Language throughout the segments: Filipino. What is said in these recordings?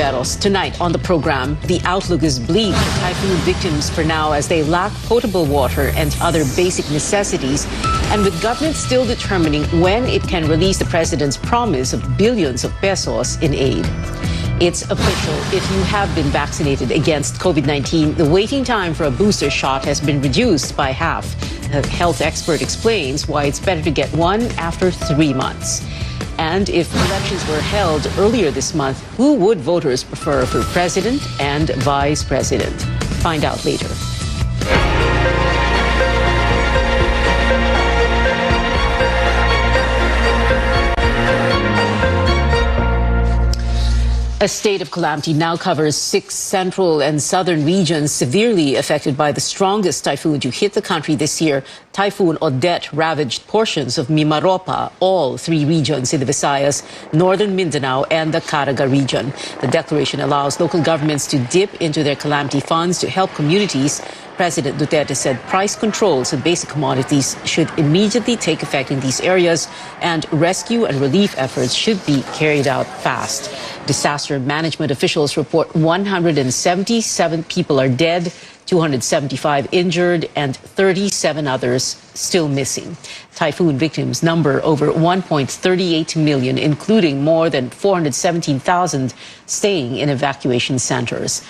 Oliveros. Tonight on the program, the outlook is bleak for typhoon victims for now as they lack potable water and other basic necessities, and with government still determining when it can release the president's promise of billions of pesos in aid. It's official. If you have been vaccinated against COVID-19, the waiting time for a booster shot has been reduced by half. A health expert explains why it's better to get one after 3 months. And if elections were held earlier this month, who would voters prefer for president and vice president? Find out later. A state of calamity now covers 6 central and southern regions severely affected by the strongest typhoon to hit the country this year. Typhoon Odette ravaged portions of Mimaropa, all 3 regions in the Visayas, northern Mindanao, and the Caraga region. The declaration allows local governments to dip into their calamity funds to help communities. President Duterte said price controls of basic commodities should immediately take effect in these areas, and rescue and relief efforts should be carried out fast. Disaster management officials report 177 people are dead, 275 injured, and 37 others still missing. Typhoon victims number over 1.38 million, including more than 417,000 staying in evacuation centers.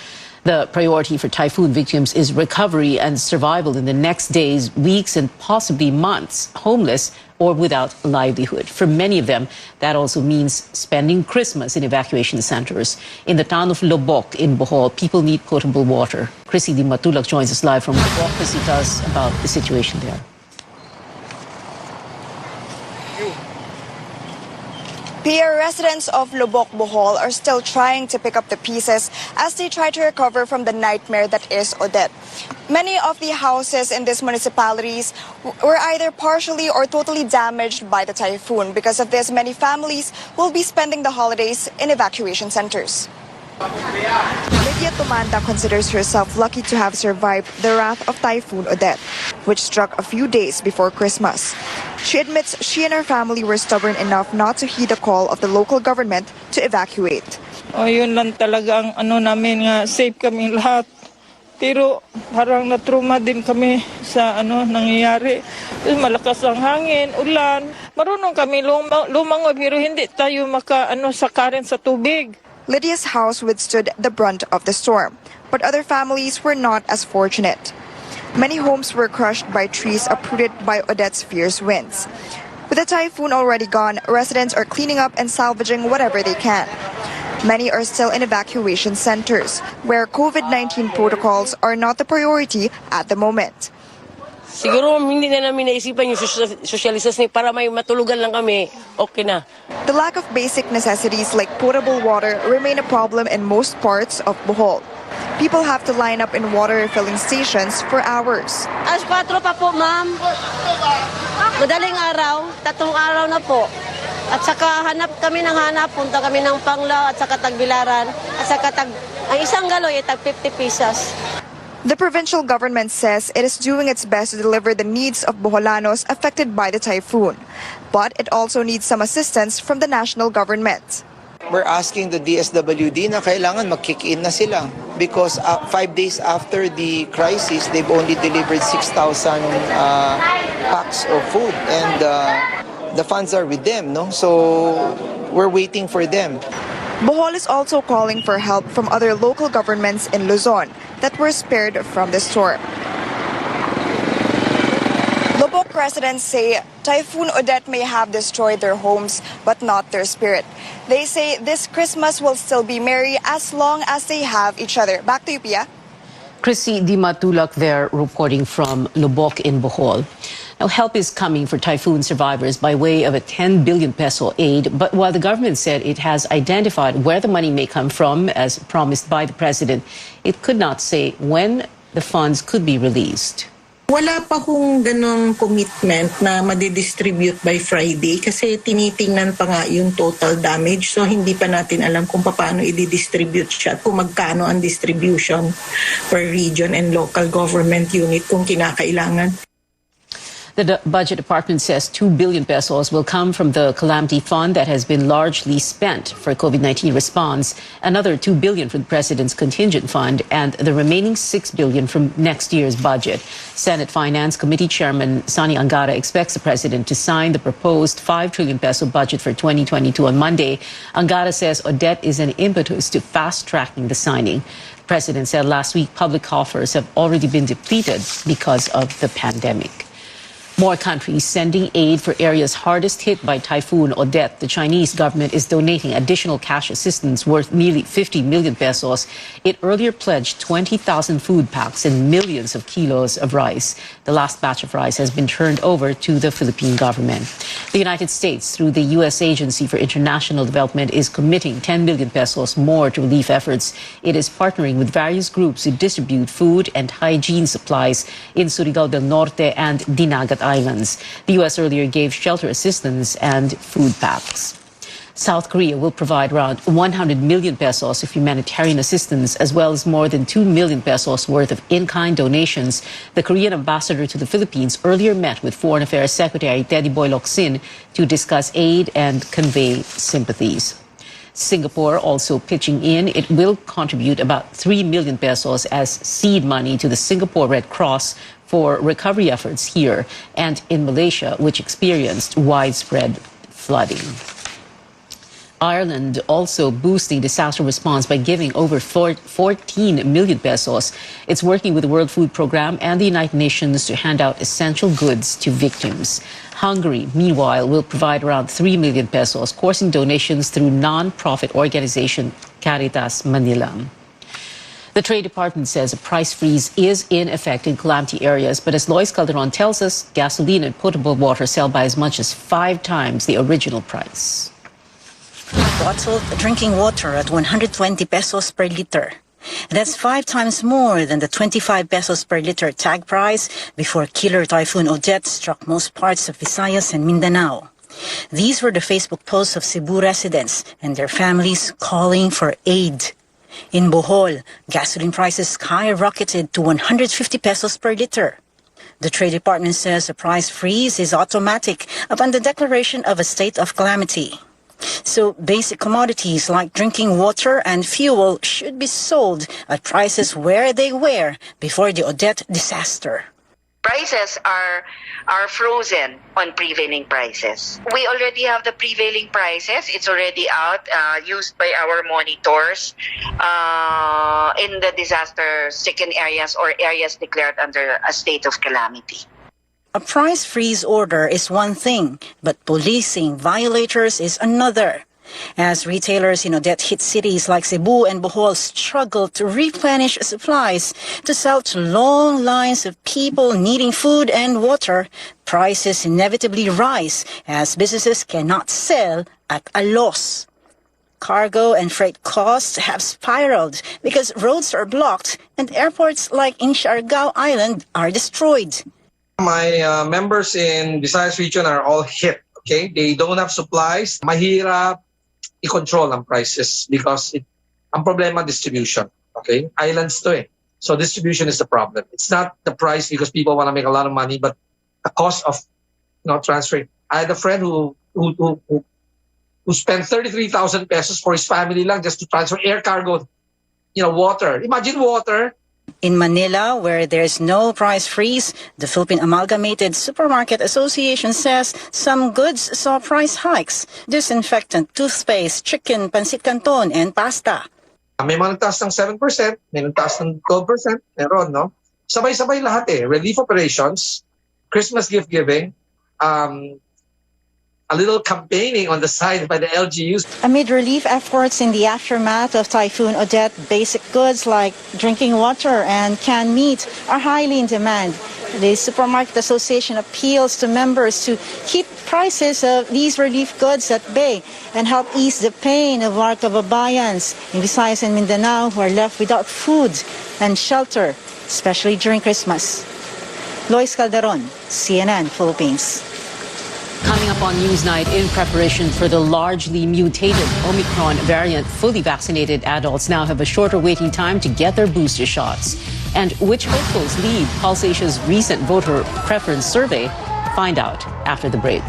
The priority for typhoon victims is recovery and survival in the next days, weeks, and possibly months, homeless or without livelihood. For many of them, that also means spending Christmas in evacuation centers. In the town of Lobok in Bohol, people need potable water. Chrissy Di Matulak joins us live from Lobok. Chrissy, tell us about the situation there. Pia, residents of Lobok, Bohol are still trying to pick up the pieces as they try to recover from the nightmare that is Odette. Many of the houses in these municipalities were either partially or totally damaged by the typhoon. Because of this, many families will be spending the holidays in evacuation centers. Lydia Tumanda considers herself lucky to have survived the wrath of Typhoon Odette, which struck a few days before Christmas. She admits she and her family were stubborn enough not to heed the call of the local government to evacuate. Yun lang talaga ang namin nga safe kami lahat. Pero parang na-trauma din kami sa nangyayari. Malakas ang hangin, ulan. Marunong kami lumangoy pero hindi tayo sakarin sa tubig. Lydia's house withstood the brunt of the storm, but other families were not as fortunate. Many homes were crushed by trees uprooted by Odette's fierce winds. With the typhoon already gone, residents are cleaning up and salvaging whatever they can. Many are still in evacuation centers, where COVID-19 protocols are not the priority at the moment. Siguro hindi na namin naisipan yung socialisasyon para may matulugan lang kami, okay na. The lack of basic necessities like potable water remain a problem in most parts of Bohol. People have to line up in water refilling stations for hours. Alas 4 pa po, ma'am. Madaling araw, 3 araw na po. At saka hanap, punta kami ng Panglao at saka Tagbilaran. At saka ang isang galoy ay tag 50 pesos. The provincial government says it is doing its best to deliver the needs of Boholanos affected by the typhoon. But it also needs some assistance from the national government. We're asking the DSWD na kailangan mag-kick in na sila because 5 days after the crisis, they've only delivered 6,000 packs of food and the funds are with them, no? So we're waiting for them. Bohol is also calling for help from other local governments in Luzon that were spared from the storm. Lobok residents say Typhoon Odette may have destroyed their homes, but not their spirit. They say this Christmas will still be merry as long as they have each other. Back to you, Pia. Chrissy Di Matulak there reporting from Lobok in Bohol. Now, help is coming for typhoon survivors by way of a 10 billion peso aid. But while the government said it has identified where the money may come from, as promised by the president, it could not say when the funds could be released. Wala pa hong ganong commitment na madidistribute by Friday kasi tinitingnan pa nga yung total damage. So hindi pa natin alam kung paano i-distribute siya at kung magkano ang distribution per region and local government unit kung kinakailangan. The budget department says 2 billion pesos will come from the calamity fund that has been largely spent for COVID-19 response, another 2 billion from the president's contingent fund, and the remaining 6 billion from next year's budget. Senate Finance Committee Chairman Sani Angara expects the president to sign the proposed 5 trillion peso budget for 2022 on Monday. Angara says Odette is an impetus to fast-tracking the signing. The president said last week public coffers have already been depleted because of the pandemic. More countries sending aid for areas hardest hit by Typhoon Odette. The Chinese government is donating additional cash assistance worth nearly 50 million pesos. It earlier pledged 20,000 food packs and millions of kilos of rice. The last batch of rice has been turned over to the Philippine government. The United States, through the U.S. Agency for International Development, is committing 10 million pesos more to relief efforts. It is partnering with various groups to distribute food and hygiene supplies in Surigao del Norte and Dinagat Islands. The U.S. earlier gave shelter assistance and food packs. South Korea will provide around 100 million pesos of humanitarian assistance, as well as more than 2 million pesos worth of in-kind donations. The Korean ambassador to the Philippines earlier met with Foreign Affairs Secretary Teddy Boy Locsin to discuss aid and convey sympathies. Singapore also pitching in. It will contribute about 3 million pesos as seed money to the Singapore Red Cross for recovery efforts here and in Malaysia, which experienced widespread flooding. Ireland also boosting disaster response by giving over 14 million pesos. It's working with the World Food Programme and the United Nations to hand out essential goods to victims. Hungary, meanwhile, will provide around 3 million pesos, coursing donations through non-profit organization Caritas Manila. The Trade Department says a price freeze is in effect in calamity areas, but as Lois Calderon tells us, gasoline and potable water sell by as much as 5 times the original price. Bottled drinking water at 120 pesos per liter. That's 5 times more than the 25 pesos per liter tag price before killer Typhoon Odette struck most parts of Visayas and Mindanao. These were the Facebook posts of Cebu residents and their families calling for aid. In Bohol, gasoline prices skyrocketed to 150 pesos per liter. The Trade Department says a price freeze is automatic upon the declaration of a state of calamity. So basic commodities like drinking water and fuel should be sold at prices where they were before the Odette disaster. Prices are frozen on prevailing prices. We already have the prevailing prices. It's already out, used by our monitors in the disaster-stricken areas or areas declared under a state of calamity. A price freeze order is one thing, but policing violators is another. As retailers in Odette-hit cities like Cebu and Bohol struggle to replenish supplies to sell to long lines of people needing food and water, prices inevitably rise as businesses cannot sell at a loss. Cargo and freight costs have spiraled because roads are blocked and airports like in Siargao Island are destroyed. My members in Visayas region are all hit, okay? They don't have supplies. Mahirap i-control ang prices because ang problema distribution, okay? Islands to eh. So distribution is the problem. It's not the price because people want to make a lot of money, but the cost of transferring. I had a friend who spent 33,000 pesos for his family lang just to transfer air cargo, water. Imagine water. In Manila, where there's no price freeze, the Philippine Amalgamated Supermarket Association says some goods saw price hikes. Disinfectant, toothpaste, chicken, pancit canton, and pasta. May mga nagtaas ng 7%, may nagtaas ng 12%, meron, no? Sabay-sabay lahat eh. Relief operations, Christmas gift giving, a little campaigning on the side by the LGUs. Amid relief efforts in the aftermath of Typhoon Odette, basic goods like drinking water and canned meat are highly in demand. The Supermarket Association appeals to members to keep prices of these relief goods at bay and help ease the pain of our kababayans in Visayas and Mindanao who are left without food and shelter, especially during Christmas. Lois Calderon, CNN Philippines. Coming up on Newsnight, in preparation for the largely mutated Omicron variant, fully vaccinated adults now have a shorter waiting time to get their booster shots. And which hopefuls lead Pulse Asia's recent voter preference survey? Find out after the break.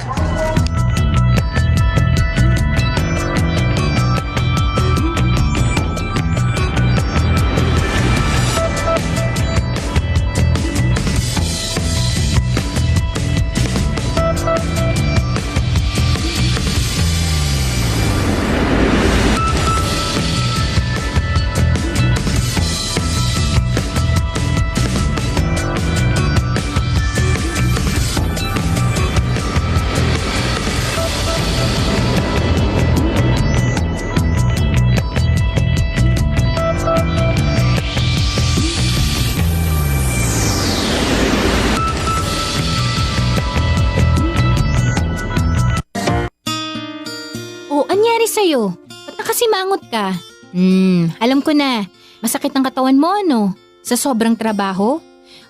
Sa'yo? Ba't nakasimangot ka? Alam ko na. Masakit ang katawan mo, ano? Sa sobrang trabaho?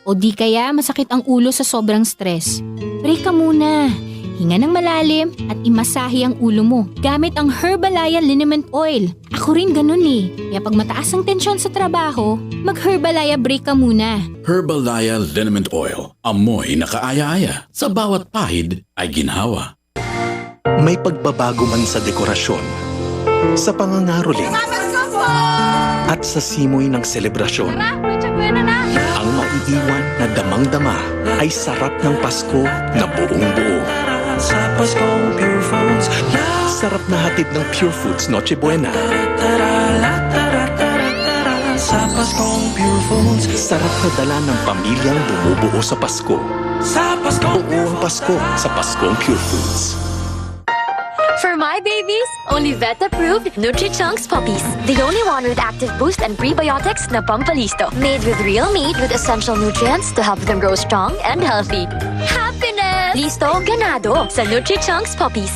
O di kaya masakit ang ulo sa sobrang stress? Break ka muna. Hinga ng malalim at imasahe ang ulo mo gamit ang Herbalaya Liniment Oil. Ako rin ganun eh. Kaya pag mataas ang tensyon sa trabaho, mag-Herbalaya break ka muna. Herbalaya Liniment Oil. Amoy na kaaya-aya. Sa bawat pahid ay ginhawa. May pagbabago man sa dekorasyon, sa pangangaroling, at sa simoy ng selebrasyon. Ang maiiwan na damang-dama ay sarap ng Pasko na buong-buo. Sarap na hatid ng Pure Foods Noche Buena. Sarap na dala ng pamilyang bumubuo sa Pasko. Buo ang Pasko sa Paskong Pure Foods. For my babies, only vet-approved Nutri-Chunks puppies. The only one with active boost and prebiotics na pampalisto. Made with real meat with essential nutrients to help them grow strong and healthy. Happiness! Listo, ganado sa Nutri-Chunks puppies.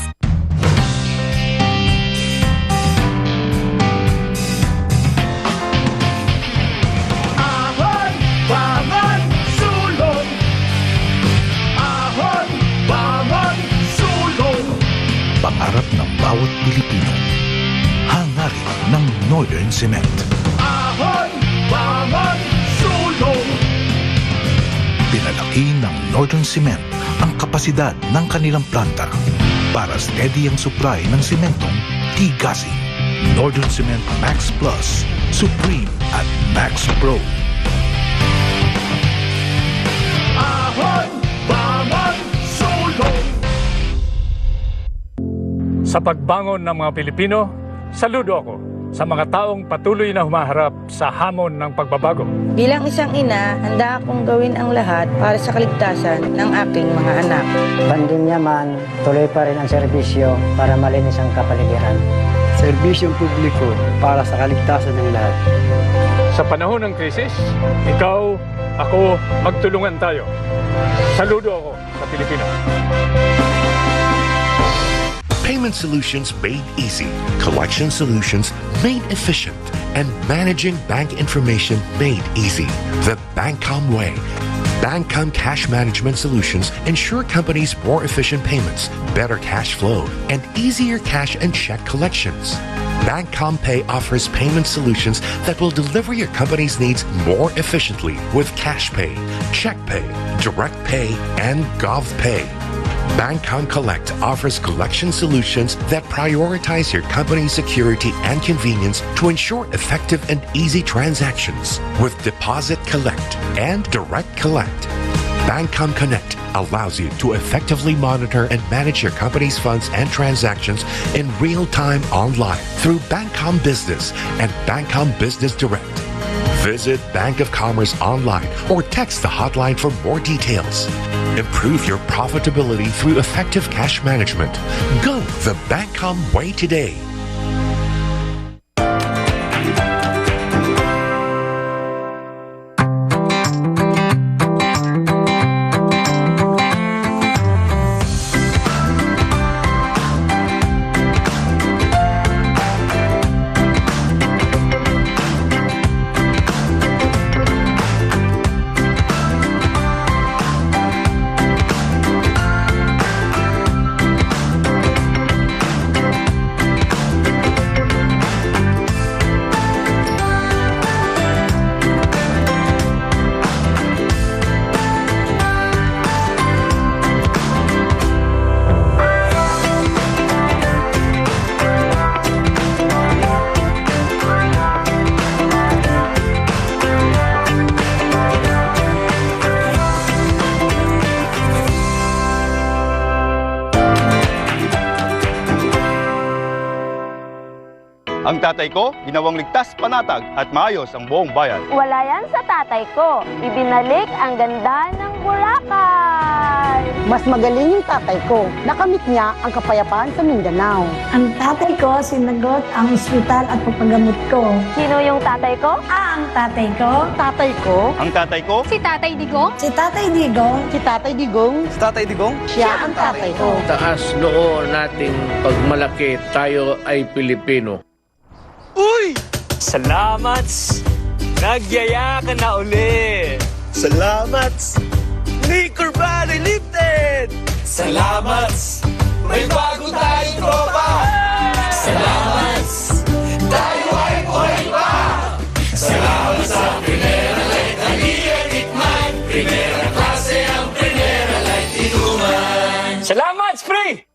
Ahon, bangon, sulong. Ahon, bangon, sulong. Pangarap ng bawat Pilipino, hangarin ng Northern Cement. Ahon, bangon, sulong. Pinalaki ng Northern Cement ang kapasidad ng kanilang planta para steady ang supply ng sementong tigasin. Northern Cement Max Plus, Supreme at Max Pro. Ahon, bangon, sulong. Sa pagbangon ng mga Pilipino, saludo ako sa mga taong patuloy na humaharap sa hamon ng pagbabago. Bilang isang ina, handa akong gawin ang lahat para sa kaligtasan ng aking mga anak. Pandemya man, tuloy pa rin ang serbisyo para malinis ang kapaligiran. Serbisyong publiko para sa kaligtasan ng lahat. Sa panahon ng krisis, ikaw, ako, magtulungan tayo. Saludo ako sa Pilipino. Payment solutions made easy, collection solutions made efficient, and managing bank information made easy. The Bancom way. Bancom cash management solutions ensure companies more efficient payments, better cash flow, and easier cash and check collections. Bancom Pay offers payment solutions that will deliver your company's needs more efficiently with Cash Pay, Check Pay, Direct Pay, and GovPay. Bancom Collect offers collection solutions that prioritize your company's security and convenience to ensure effective and easy transactions with Deposit Collect and Direct Collect. Bancom Connect allows you to effectively monitor and manage your company's funds and transactions in real time online through Bancom Business and Bancom Business Direct. Visit Bank of Commerce online or text the hotline for more details. Improve your profitability through effective cash management. Go the Bancom way today. Ang tatay ko, ginawang ligtas, panatag at maayos ang buong bayan. Wala yan sa tatay ko. Ibinalik ang ganda ng Boracay. Mas magaling yung tatay ko. Nakamit niya ang kapayapaan sa Mindanao. Ang tatay ko sinagot ang ospital at papagamot ko. Sino yung tatay ko? Ang tatay ko. Tatay ko. Ang tatay ko? Si Tatay Digong. Si Tatay Digong. Si Tatay Digong. Si tatay Digong? Siya ang tatay ko. Taas noo nating pagmalaki, tayo ay Pilipino. Uy! Salamat! Nagyaya ka na uli! Salamat! Nicor Valley lifted! Salamat! May bago tayong tropa! Salamat! Tayo ay buhay pa! Salamat sa Primera Light na iyanikman! Primera klase ang Primera Light inuman! Salamat, Spray!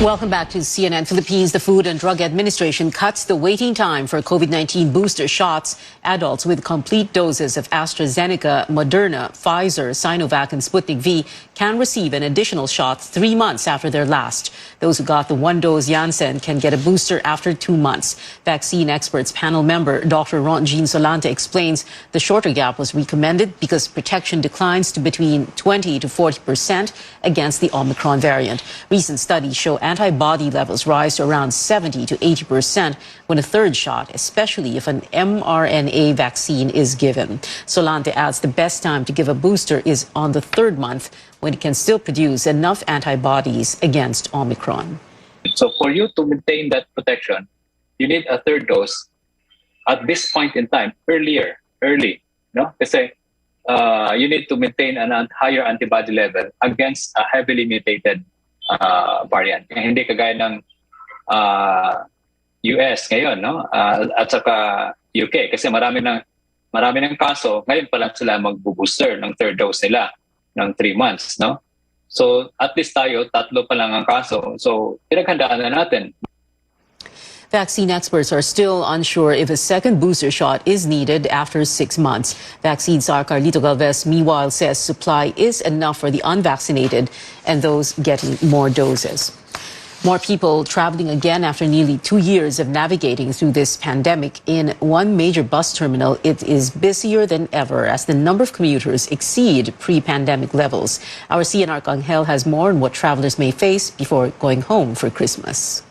Welcome back to CNN Philippines. The Food and Drug Administration cuts the waiting time for COVID-19 booster shots. Adults with complete doses of AstraZeneca, Moderna, Pfizer, Sinovac, and Sputnik V can receive an additional shot 3 months after their last. Those who got the one-dose Janssen can get a booster after 2 months. Vaccine experts panel member Dr. Ron-Jean Solante explains the shorter gap was recommended because protection declines to between 20 to 40% against the Omicron variant. Recent studies show antibody levels rise to around 70 to 80% when a third shot, especially if an mRNA vaccine is given. Solante adds the best time to give a booster is on the 3rd month when it can still produce enough antibodies against Omicron. So for you to maintain that protection, you need a third dose at this point in time, early, no? Kasi you need to maintain a higher antibody level against a heavily mutated variant. Hindi kagaya ng US ngayon, no? At saka UK kasi marami ng kaso, ngayon pa lang sila magbo-booster ng third dose nila ng 3 months, no? So at least tayo, 3 pa lang ang kaso. So pinaghandaan na natin. Vaccine experts are still unsure if a second booster shot is needed after 6 months. Vaccine czar Carlito Galvez, meanwhile, says supply is enough for the unvaccinated and those getting more doses. More people traveling again after nearly 2 years of navigating through this pandemic. In one major bus terminal, it is busier than ever as the number of commuters exceed pre-pandemic levels. Our CNR Arcangel has more on what travelers may face before going home for Christmas.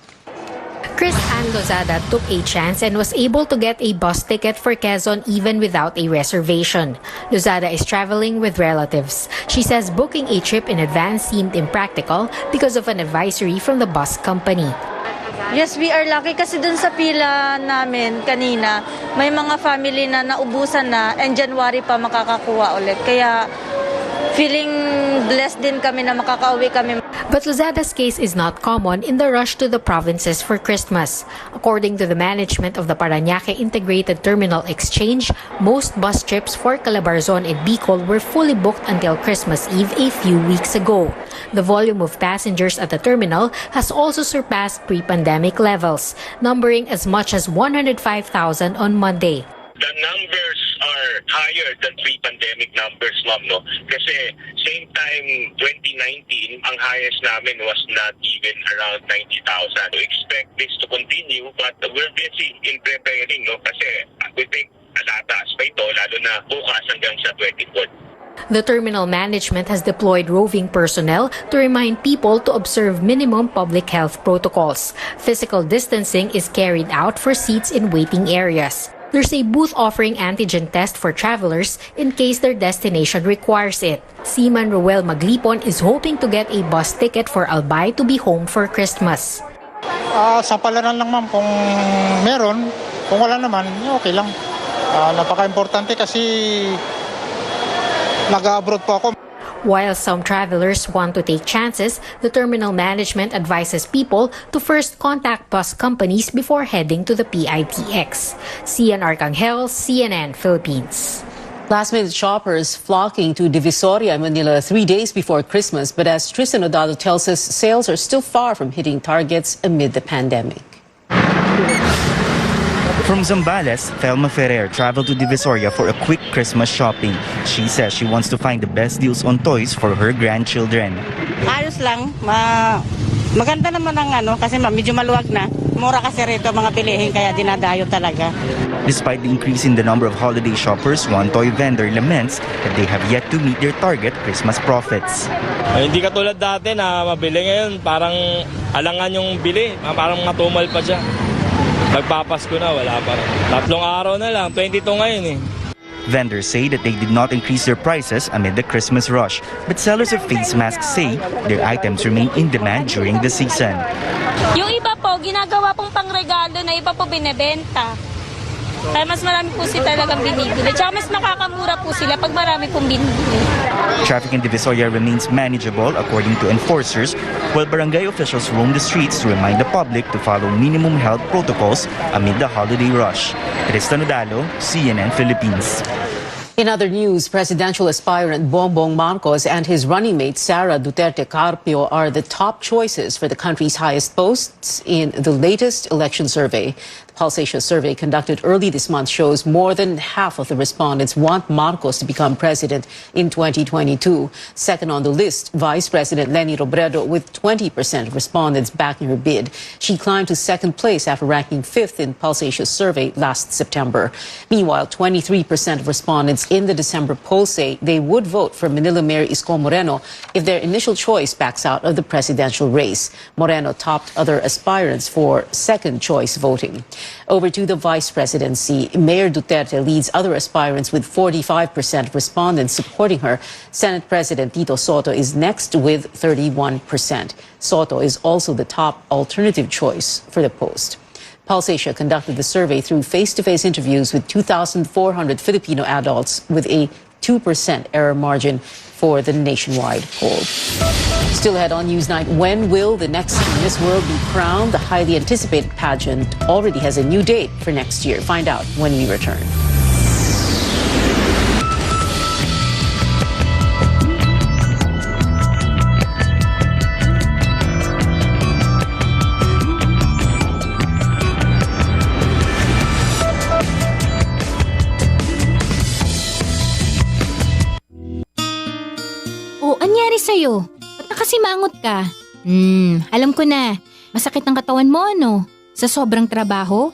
Chris Ann Lozada took a chance and was able to get a bus ticket for Quezon even without a reservation. Lozada is traveling with relatives. She says booking a trip in advance seemed impractical because of an advisory from the bus company. Yes, we are lucky kasi dun sa pila namin kanina, may mga family na naubusan na and January pa makakakuha ulit. Kaya feeling blessed din kami na makakauwi kami. But Lozada's case is not common in the rush to the provinces for Christmas. According to the management of the Parañaque Integrated Terminal Exchange, most bus trips for Calabarzon and Bicol were fully booked until Christmas Eve a few weeks ago. The volume of passengers at the terminal has also surpassed pre-pandemic levels, numbering as much as 105,000 on Monday. The numbers are higher than pre-pandemic numbers, ma'am, no? Kasi same time 2019, ang highest namin was not even around 90,000. We expect this to continue, but we're busy in preparing, no? Kasi we think alataas pa ito, lalo na bukas hanggang sa 24th. The terminal management has deployed roving personnel to remind people to observe minimum public health protocols. Physical distancing is carried out for seats in waiting areas. There's a booth offering antigen test for travelers in case their destination requires it. Seaman Ruel Maglipon is hoping to get a bus ticket for Albay to be home for Christmas. Sa palaran lang, ma'am, kung meron, kung wala naman, okay lang. Napaka-importante kasi nag-abroad po ako. While some travelers want to take chances, the terminal management advises people to first contact bus companies before heading to the PITX. Cian Arcangel, CNN Philippines. Last-minute shoppers flocking to Divisoria, Manila 3 days before Christmas. But as Tristan Odado tells us, sales are still far from hitting targets amid the pandemic. From Zambales, Thelma Ferrer traveled to Divisoria for a quick Christmas shopping. She says she wants to find the best deals on toys for her grandchildren. Ayos lang, maganda naman ang kasi medyo maluwag na. Mura kasi rito mga bilihin kaya dinadayo talaga. Despite the increase in the number of holiday shoppers, one toy vendor laments that they have yet to meet their target Christmas profits. Hindi katulad dati na mabili ngayon, parang alangan yung bili, parang matumal pa siya. Magpapasko na, wala pa rin. 3 araw na lang, 22 ngayon eh. Vendors say that they did not increase their prices amid the Christmas rush, but sellers of face masks say their items remain in demand during the season. Yung iba po, ginagawa pong pangregalo na iba po binebenta. Kaya mas marami po sila talagang binibili. Tsaka mas makakamura po sila pag marami pong binibili. Traffic in Divisoria remains manageable according to enforcers, while barangay officials roam the streets to remind the public to follow minimum health protocols amid the holiday rush. Tristan Udalo, CNN Philippines. In other news, presidential aspirant Bongbong Marcos and his running mate Sara Duterte Carpio are the top choices for the country's highest posts in the latest election survey. The Pulse Asia survey conducted early this month shows more than half of the respondents want Marcos to become president in 2022. Second on the list, Vice President Leni Robredo with 20% of respondents backing her bid. She climbed to second place after ranking 5th in Pulse Asia's survey last September. Meanwhile, 23% of respondents in the December poll say they would vote for Manila Mayor Isko Moreno if their initial choice backs out of the presidential race. Moreno topped other aspirants for second choice voting. Over to the vice presidency, Mayor Duterte leads other aspirants with 45% of respondents supporting her. Senate President Tito Soto is next with 31%. Soto is also the top alternative choice for the post. Pulse Asia conducted the survey through face-to-face interviews with 2,400 Filipino adults with a 2% error margin for the nationwide poll. Still ahead on Newsnight, when will the next Miss World be crowned? The highly anticipated pageant already has a new date for next year. Find out when we return. Anyari sa'yo? Ba't nakasimangot ka? Alam ko na. Masakit ang katawan mo, ano? Sa sobrang trabaho?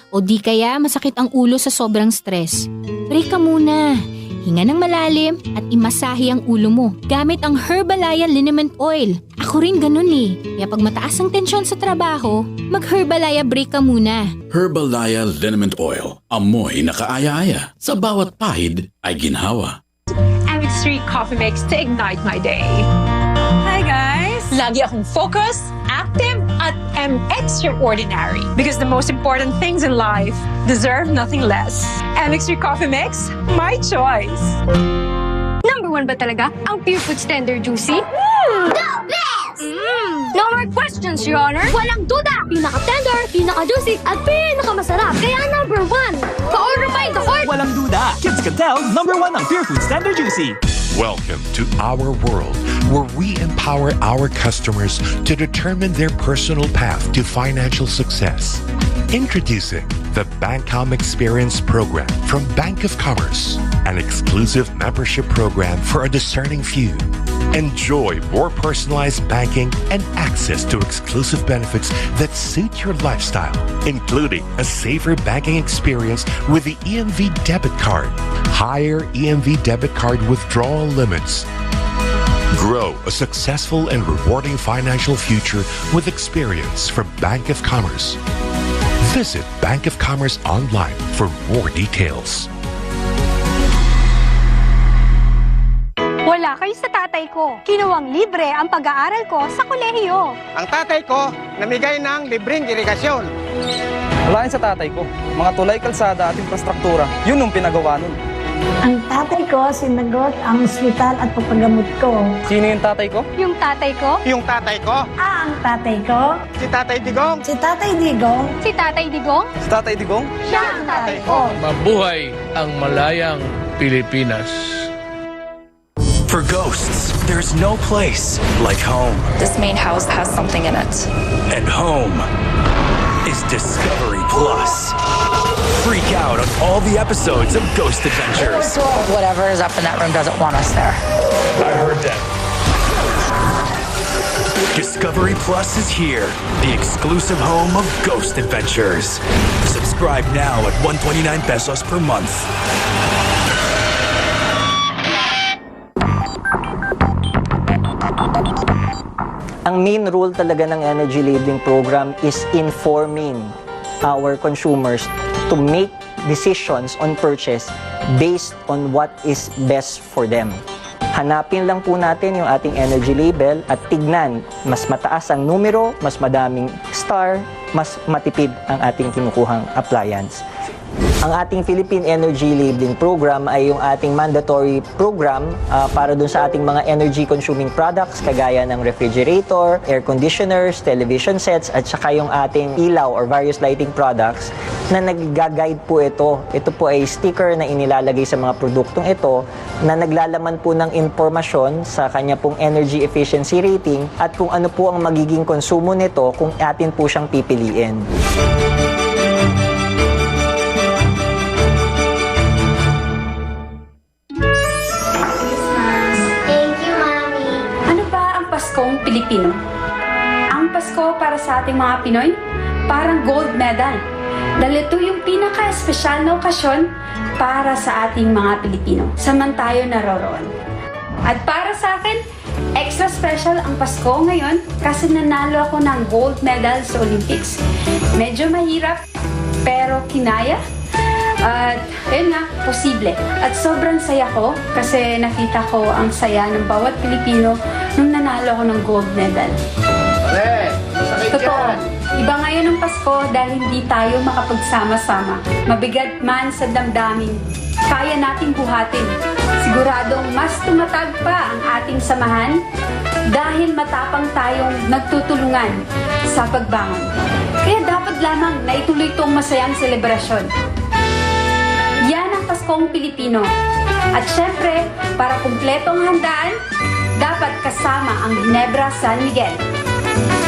O di kaya masakit ang ulo sa sobrang stress? Break ka muna. Hinga ng malalim at imasahe ang ulo mo gamit ang Herbalaya Liniment Oil. Ako rin ganun eh. Kaya pag mataas ang tensyon sa trabaho, mag-Herbalaya break ka muna. Herbalaya Liniment Oil. Amoy na kaaya-aya. Sa bawat pahid ay ginhawa. Street coffee mix to ignite my day. Hi guys! Lagi akong focused, active, at am extraordinary. Because the most important things in life deserve nothing less. MX3 Coffee Mix, my choice. Number 1 ba talaga ang Pure Food Tender Juicy? The best! No more questions, Your Honor. Walang duda! Pinaka-tender, pinaka-juicy, at pinaka-masarap. Kaya number 1, ka-order pa in the court! Walang duda! Kids can tell, number 1 ang Pure Food Tender Juicy. Welcome to our world, where we empower our customers to determine their personal path to financial success. Introducing the Bancom Experience Program from Bank of Commerce, an exclusive membership program for a discerning few. Enjoy more personalized banking and access to exclusive benefits that suit your lifestyle, including a safer banking experience with the EMV debit card, higher EMV debit card withdrawal limits. Grow a successful and rewarding financial future with experience from Bank of Commerce. Visit Bank of Commerce online for more details. Wala kayo sa tatay ko. Kinuwang libre ang pag-aaral ko sa kolehiyo. Ang tatay ko, namigay ng libreng irigasyon. Wala yun sa tatay ko. Mga tulay, kalsada at infrastruktura. Yun ang pinagawa nun. Ang tatay ko sinagot ang ospital at pagpagamot ko. Sino yung tatay ko? Yung tatay ko? Yung tatay ko? Ang tatay ko? Si Tatay Digong? Si Tatay Digong? Si Tatay Digong? Si Tatay Digong? Siya ang tatay ko. Mabuhay ang malayang Pilipinas. For ghosts, there's no place like home. This main house has something in it. And home is Discovery Plus. freak out on all the episodes of Ghost Adventures. Whatever is up in that room doesn't want us there. I heard that. Discovery Plus is here, the exclusive home of Ghost Adventures. Subscribe now at 129 pesos per month. Ang main role talaga ng energy labeling program is informing our consumers to make decisions on purchase based on what is best for them. Hanapin lang po natin yung ating energy label at tignan, mas mataas ang numero, mas madaming star, mas matipid ang ating kinukuhang appliance. Ang ating Philippine Energy Labeling Program ay yung ating mandatory program para dun sa ating mga energy-consuming products kagaya ng refrigerator, air conditioners, television sets, at saka yung ating ilaw or various lighting products na nag-guide po ito. Ito po ay sticker na inilalagay sa mga produktong ito na naglalaman po ng impormasyon sa kanya pong energy efficiency rating at kung ano po ang magiging konsumo nito kung atin po siyang pipiliin. Paskong Pilipino. Ang Pasko para sa ating mga Pinoy, parang gold medal. Dahil ito yung pinaka-espesyal na okasyon para sa ating mga Pilipino. Saman tayo naroroon. At para sa akin, extra special ang Pasko ngayon kasi nanalo ako ng gold medal sa Olympics. Medyo mahirap, pero kinaya. At ayun nga, posible. At sobrang saya ko kasi nakita ko ang saya ng bawat Pilipino nung nanalo ako ng gold medal. Totoo. Iba ngayon ang Pasko dahil hindi tayo makapagsama-sama. Mabigat man sa damdamin, kaya nating buhatin. Siguradong mas tumatag pa ang ating samahan dahil matapang tayong nagtutulungan sa pagbangon. Kaya dapat lamang na ituloy itong masayang selebrasyon. Yan ang Paskong Pilipino. At syempre, para kumpleto ang handaan, dapat kasama ang Ginebra San Miguel.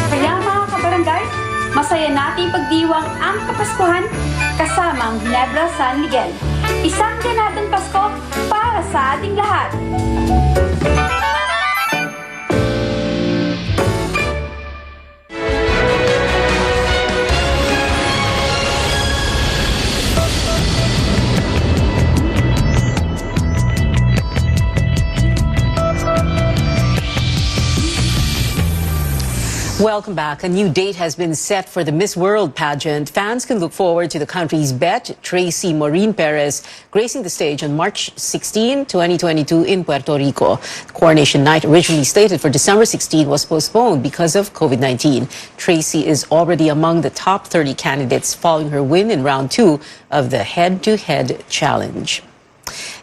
Kaya mga kabarangay, masaya natin pagdiwang ang Kapaskuhan kasama ang Ginebra San Miguel. Isang ganadong Pasko para sa ating lahat. Welcome back. A new date has been set for the Miss World pageant. Fans can look forward to the country's bet, Tracy Maureen Perez, gracing the stage on March 16, 2022 in Puerto Rico. The coronation night, originally slated for December 16, was postponed because of COVID-19. Tracy is already among the top 30 candidates following her win in round 2 of the head-to-head challenge.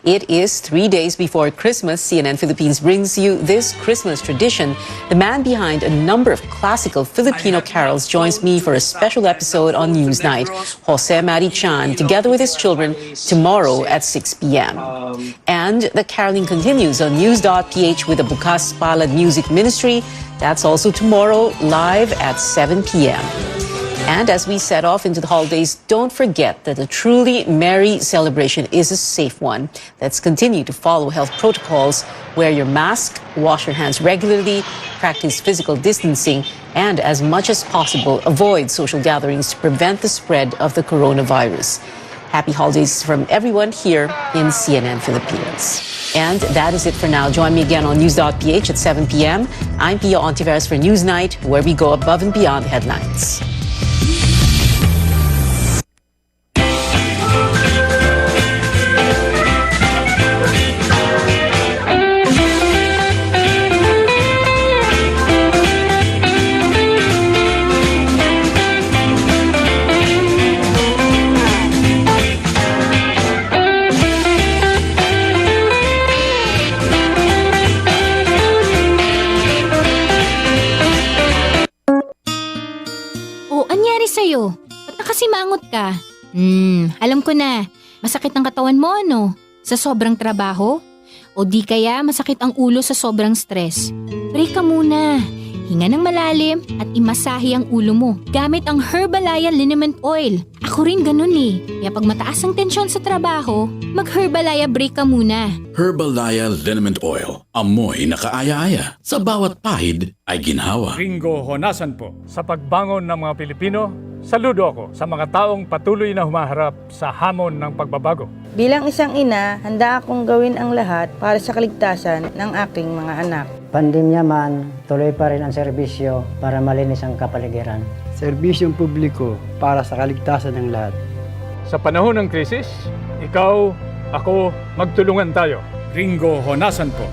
It is 3 days before Christmas. CNN Philippines brings you this Christmas tradition. The man behind a number of classical Filipino carols joins me for a special episode on Newsnight. Jose Mari Chan, together with his children, tomorrow at 6 p.m. And the caroling continues on news.ph with the Bukas Palad Music Ministry. That's also tomorrow, live at 7 p.m. And as we set off into the holidays, don't forget that a truly merry celebration is a safe one. Let's continue to follow health protocols, wear your mask, wash your hands regularly, practice physical distancing, and as much as possible, avoid social gatherings to prevent the spread of the coronavirus. Happy holidays from everyone here in CNN Philippines. And that is it for now. Join me again on news.ph at 7 p.m. I'm Pia Ontiveros for Newsnight, where we go above and beyond the headlines. Sa'yo, ba't nakasimangot ka? Alam ko na, masakit ang katawan mo ano? Sa sobrang trabaho? O di kaya masakit ang ulo sa sobrang stress? Break ka muna. Hinga ng malalim at imasahe ang ulo mo gamit ang Herbalaya Liniment Oil. Ako Ako rin ganun eh. Kaya pag mataas ang tensyon sa trabaho, mag-Herbalaya break ka muna. Herbalaya Liniment Oil. Amoy na kaaya-aya. Sa bawat pahid ay ginhawa. Ringo Honasan po. Sa pagbangon ng mga Pilipino, saludo ako sa mga taong patuloy na humaharap sa hamon ng pagbabago. Bilang isang ina, handa akong gawin ang lahat para sa kaligtasan ng aking mga anak. Pandemya man, tuloy pa rin ang serbisyo para malinis ang kapaligiran. Serbisyong publiko para sa kaligtasan ng lahat. Sa panahon ng krisis, ikaw, ako, magtulungan tayo. Ringo Honasan po.